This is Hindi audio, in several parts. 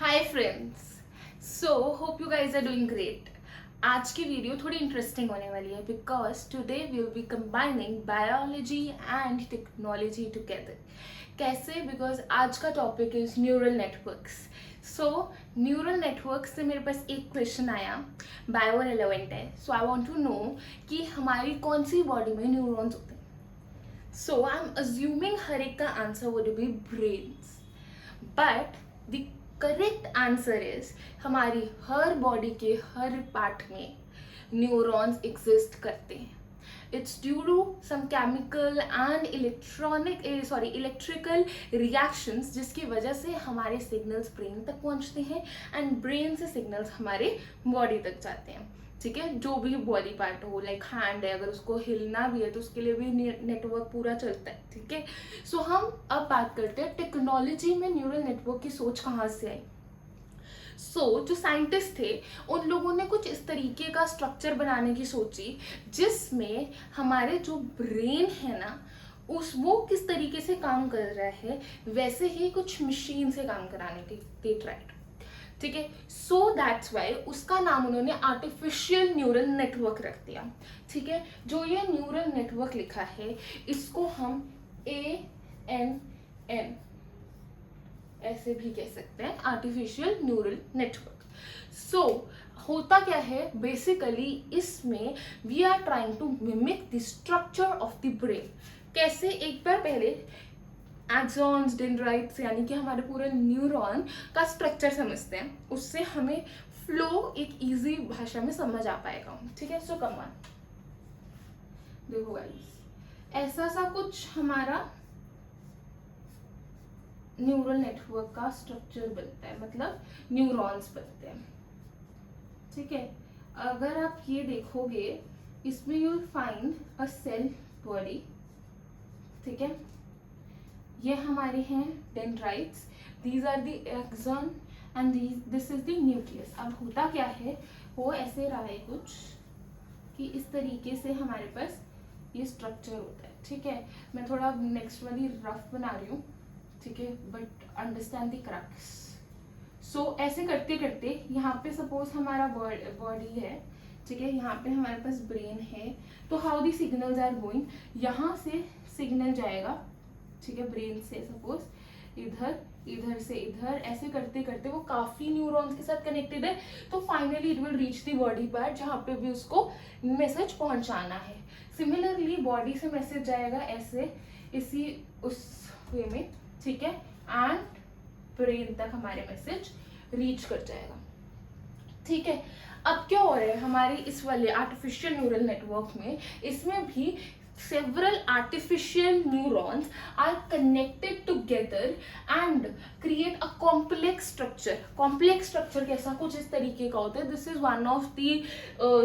Hi friends, so hope you guys are doing great. आज की वीडियो थोड़ी इंटरेस्टिंग होने वाली है because today we will be combining biology and technology together. कैसे? बिकॉज आज का topic is neural networks. So neural network से मेरे पास एक क्वेश्चन आया, बायो रिलेवेंट है। So I want to know कि हमारी कौन सी बॉडी में न्यूरॉन्स होते हैं। सो आई एम अज्यूमिंग हर एक का answer would be brains, but the correct answer is हमारी हर बॉडी के हर पार्ट में न्यूरॉन्स एग्जिस्ट करते हैं। It's due to some chemical and electrical reactions जिसकी वजह से हमारे सिग्नल्स ब्रेन तक पहुंचते हैं एंड ब्रेन से सिग्नल्स हमारे बॉडी तक जाते हैं। ठीक है, जो भी बॉडी पार्ट हो, लाइक हैंड है, अगर उसको हिलना भी है तो उसके लिए भी नेटवर्क पूरा चलता है। ठीक है, सो हम अब बात करते हैं टेक्नोलॉजी में न्यूरल नेटवर्क की सोच कहाँ से आई। जो साइंटिस्ट थे उन लोगों ने कुछ इस तरीके का स्ट्रक्चर बनाने की सोची जिसमें हमारे जो ब्रेन है ना वो किस तरीके से काम कर रहा है वैसे ही कुछ मशीन से काम कराने की दे ट्राइड। ठीक है, सो दैट्स वाई उसका नाम उन्होंने आर्टिफिशियल न्यूरल नेटवर्क रख दिया। ठीक है, जो ये न्यूरल नेटवर्क लिखा है इसको हम ANN ऐसे भी कह सकते हैं, आर्टिफिशियल न्यूरल नेटवर्क। सो होता क्या है बेसिकली, इसमें we are trying to mimic the structure of the brain. कैसे? एक बार पहले एक्सॉन्स, डेंड्राइट्स यानी कि हमारे पूरे न्यूरॉन का स्ट्रक्चर समझते हैं, उससे हमें फ्लो एक इजी भाषा में समझ आ पाएगा। ठीक है, सो कम ऑन, देखो गाइस, ऐसा सा कुछ हमारा न्यूरल नेटवर्क का स्ट्रक्चर बनता है, मतलब न्यूरॉन्स बनते हैं। ठीक है, अगर आप ये देखोगे इसमें you will find a cell body. ठीक है, ये हमारे हैं dendrites, these are the axon and this is the nucleus. अब होता क्या है, वो ऐसे रहा है कुछ कि इस तरीके से हमारे पास ये स्ट्रक्चर होता है। ठीक है, मैं थोड़ा नेक्स्ट वाली रफ बना रही हूँ। ठीक है, बट अंडरस्टैंड द क्रक्स। सो ऐसे करते करते यहाँ पे सपोज हमारा बॉडी है। ठीक है, यहाँ पे हमारे पास ब्रेन है, तो how the signals are going, यहाँ से सिग्नल जाएगा। ठीक है, ब्रेन से सपोज इधर, इधर से इधर, ऐसे करते करते वो काफी न्यूरॉन्स के साथ कनेक्टेड है, तो finally it will reach the body part जहाँ पे भी उसको मैसेज पहुंचाना है। सिमिलरली बॉडी से मैसेज जाएगा ऐसे, इसी उस वे में। ठीक है, एंड ब्रेन तक हमारे मैसेज रीच कर जाएगा। ठीक है, अब क्या हो रहा है हमारे इस वाले आर्टिफिशियल न्यूरल नेटवर्क में, इसमें भी several artificial neurons are connected together and create a complex structure। complex structure कैसा? कुछ इस तरीके का होता है। this is one of the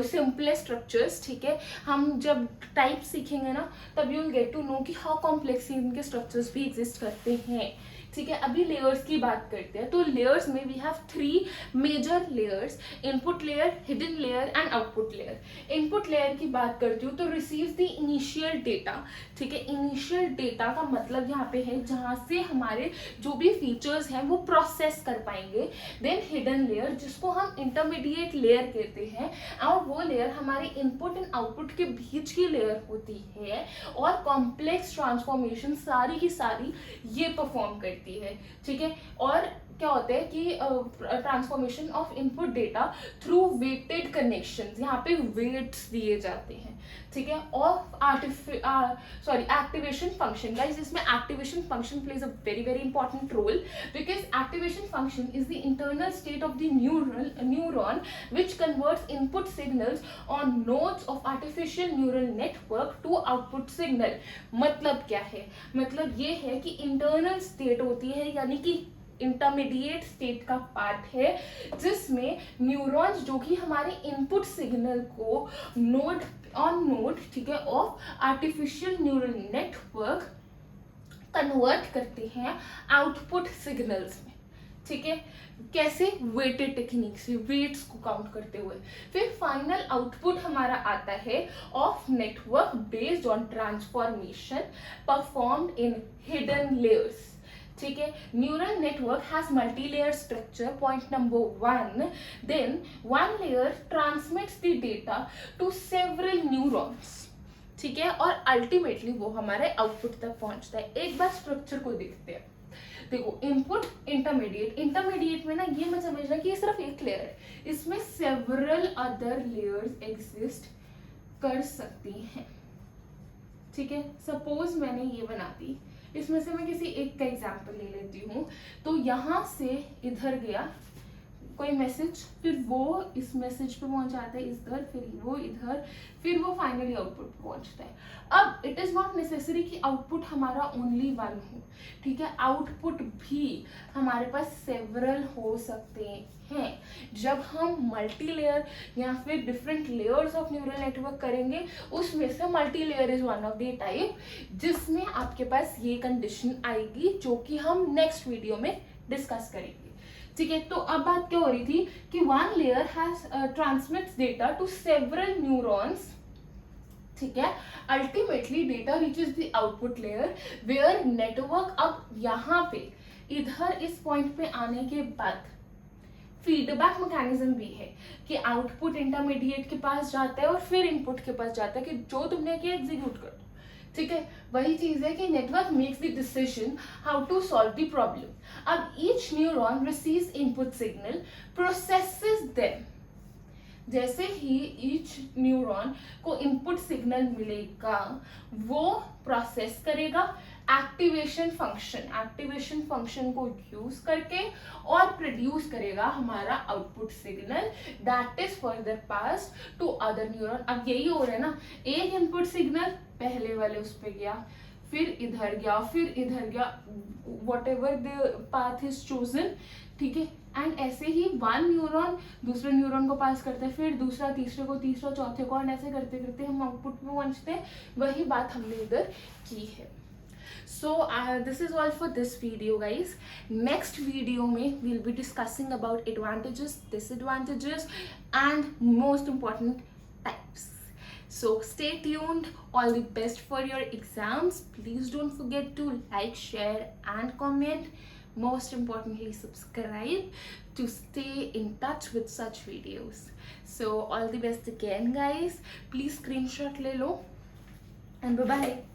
simplest structures। ठीक है, हम जब टाइप सीखेंगे ना तब you will get to know कि how complex इनके structures भी exist करते हैं। ठीक है, अभी लेयर्स की बात करते हैं। तो लेयर्स में we have 3 major layers, input layer, hidden layer and output layer. Input layer की बात करती हूँ तो रिसीव्स द इनिशियल डेटा। ठीक है, इनिशियल डेटा का मतलब यहाँ पे है जहाँ से हमारे जो भी फीचर्स हैं वो प्रोसेस कर पाएंगे। देन हिडन लेयर जिसको हम इंटरमीडिएट लेयर कहते हैं, और वो लेयर हमारे इनपुट एंड आउटपुट के बीच की लेयर होती है और कॉम्प्लेक्स ट्रांसफॉर्मेशन सारी की सारी ये परफॉर्म करती है। ठीक है, और क्या होता है कि transformation of input data through weighted connections, यहाँ पे वेट्स दिए जाते हैं। ठीक है, और एक्टिवेशन फंक्शन गाइस, इसमें activation function plays a very very important role because activation function is the internal state of the neuron which converts input signals on nodes of artificial neural network to output signal. मतलब क्या है? मतलब ये है कि इंटरनल स्टेट होती है, यानी कि इंटरमीडिएट स्टेट का पार्ट है जिसमें न्यूरॉन्स जो कि हमारे इनपुट सिग्नल को नोड ऑन नोड, ठीक है, of artificial neural network convert करते हैं आउटपुट सिग्नल्स में। ठीक है, कैसे? वेटेड टेक्निक से, वेट्स को काउंट करते हुए। फिर फाइनल आउटपुट हमारा आता है of network based on transformation performed in hidden layers. ठीक है. Neural network has multi layer structure, point number 1. Then one layer transmits the data to several neurons, ठीक है, और अल्टीमेटली वो हमारे आउटपुट तक पहुंचता है. एक बार स्ट्रक्चर को देखते हैं. देखो, इनपुट, इंटरमीडिएट. इंटरमीडिएट में ना ये मत समझना कि ये सिर्फ एक लेयर है, इसमें सेवरल अदर लेयर्स एग्जिस्ट कर सकती हैं, ठीक है. सपोज मैंने ये बना दी, इसमें से मैं किसी एक का एग्जाम्पल ले लेती हूँ. तो यहाँ से इधर गया कोई मैसेज, फिर वो इस मैसेज पे पहुंच जाता है इधर, फिर वो इधर, फिर वो फाइनली आउटपुट पे पहुंचता है. अब इट इज नॉट नेसेसरी कि आउटपुट हमारा ओनली वन हो, ठीक है. आउटपुट भी हमारे पास सेवरल हो सकते हैं. जब हम मल्टी लेयर या फिर different layers of neural network करेंगे, उसमें से multi layer is one of the type जिसमें आपके पास ये कंडीशन आएगी, जो कि हम नेक्स्ट वीडियो में डिस्कस करेंगे, ठीक है. तो अब बात क्या हो रही थी कि one layer has transmits data to several neurons, ठीक है. Ultimately data reaches the output layer where network. अब यहाँ पे इधर इस पॉइंट पे आने के बाद फीडबैक मैकेनिज्म भी है कि आउटपुट इंटरमीडिएट के पास जाता है और फिर इनपुट के पास जाता है कि जो तुमने किया एग्जीक्यूट कर दो, ठीक है. वही चीज है कि network makes the decision how to solve the problem. अब each neuron receives input signal, processes them. जैसे ही ईच न्यूरॉन को इनपुट सिग्नल मिलेगा, वो प्रोसेस करेगा एक्टिवेशन फंक्शन को यूज करके और प्रोड्यूस करेगा हमारा output signal, that is further passed to other neuron. अब यही हो रहा है ना, एक इनपुट सिग्नल पहले वाले उस पे गया, फिर इधर गया, फिर इधर गया, what ever the path is chosen, ठीक है. एंड ऐसे ही वन न्यूरॉन दूसरे न्यूरॉन को पास करता है, फिर दूसरा तीसरे को, तीसरा चौथे को, और ऐसे करते करते हम आउटपुट पे पहुंचते हैं. वही बात हमने इधर की है. So this is all for this video, guys. Next video में we'll be discussing about advantages, disadvantages and most important types. So stay tuned. All the best for your exams. Please don't forget to like, share and comment. Most importantly, subscribe to stay in touch with such videos. So all the best again, guys. Please screenshot le lo and bye bye.